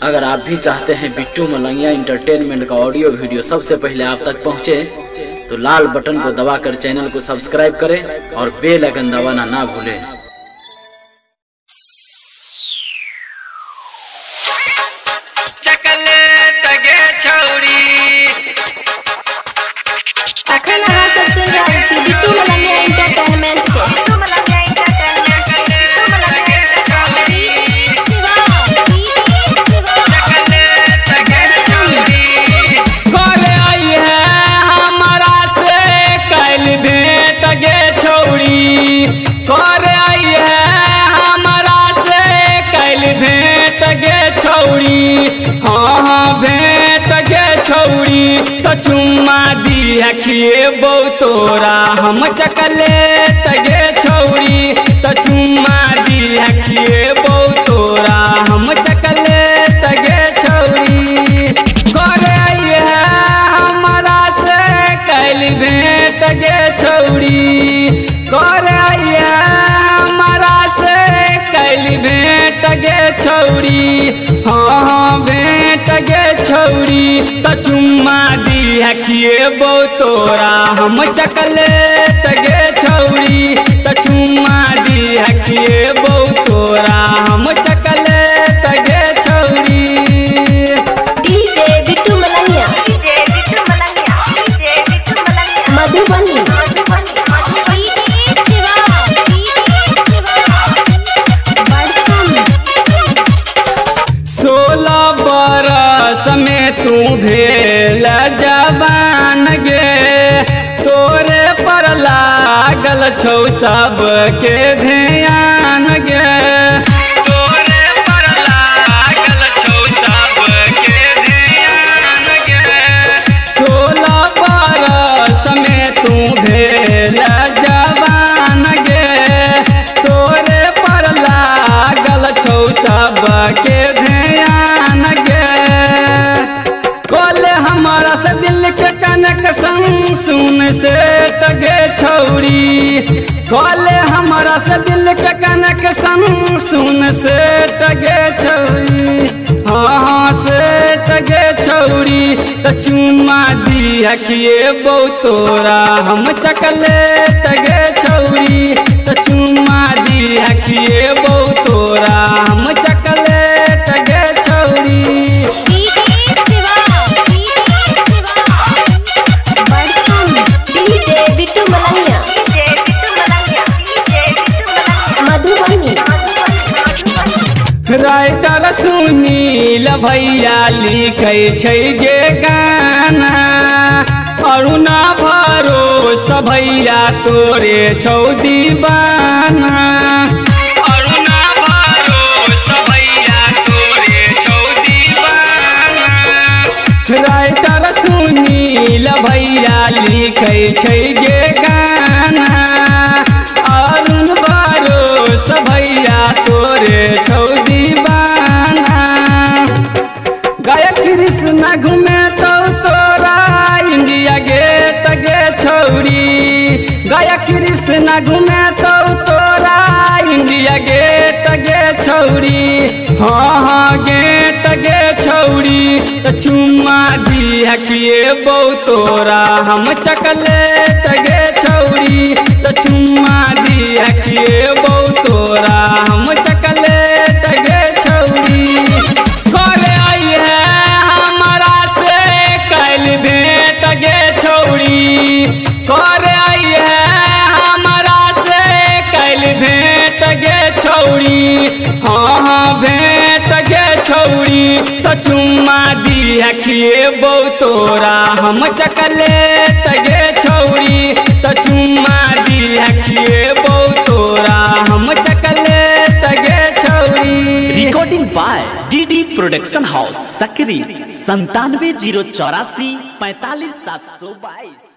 अगर आप भी चाहते हैं बिट्टू मलंगिया इंटरटेनमेंट का ऑडियो वीडियो सबसे पहले आप तक पहुंचे, तो लाल बटन को दबाकर चैनल को सब्सक्राइब करें और बेल आइकन दबाना ना भूलें। अखन अहाँ सब सुन रहल छी बिट्टू मलंगिया इंटरटेनमेंट के। तो चुम्मा दी हखिए तोरा हम चकलेट गे छौरी, तो चुम्मा दी हखिए तोरा हम चकलेट गे छौरी। करे है हमारा से कैल भेंट गे छौरी, करे है हमारा से कैल भेंट गे छौरी। हाँ भेंट गे छौरी, तो चुम्मा दी हखिए तोरा हम चकलेट गे छौरी, तो चुम्मा दी हखिए तोरा हम चकलेट गे छौरी। डीजे बिट्टू मलंगिया मधुबनी। 16 बरस में तू भेल जवान गे, तोरे पर लागल छौ सबके ध्यान गे, तोरे पर लागल छौ सबके ध्यान गे। 16 बरस में तू भेल जवान गे, तोरे पर लागल छौ सबके ध्यान गे। कोले हमारा से दिल के कनेक्शन सुन से टगे छौरी, कोले हमारा से दिल के कनेक्शन सुन से टगे छौरी। हाँ से टगे छौरी, तो चुम्मा दी हखिए तोरा हम चकलेट गे छौरी, तो चुम्मा दी हखिए तोरा हम चकलेट गे छौरी। डीजे बिट्टू मलंगिया मधुबनी। राइटर सुनील भैया लिखे छै गे गाना, अरुणा भरोस भैया तोरे छौ दीवाना, अरुणा भरोस भैया तोरे छौ दीवाना। राइटर सुनील भैया लिखे छै गे गाना, अरुण भरोस भैया तोरे छौ दीवाना। गायक कृष्णा घूमे तो तोरा इंडिया गेट गे छौरी, गायक कृष्णा घूमे तो तोरा इंडिया गेट गे छौरी। हाँ गेट गे छौरी, तो चुम्मा दी हखिए तोरा हम चकलेट गे छौरी, तो चुम्मा दी हखिए तोरा हम चकलेट गे छौरी। करे आई है हमारा से कैल भेंट गे छौरी, करे आई है हमारा से कैल भेंट गे छौरी। हाँ भेंट गे छौरी, तो चुम्मा दी हखिए तोरा हम चकलेट गे छौरी, तो चुम्मा दी हखिए तोरा हम चकलेट गे छौरी। Recording by DD production house Sakri 97 084 45 722।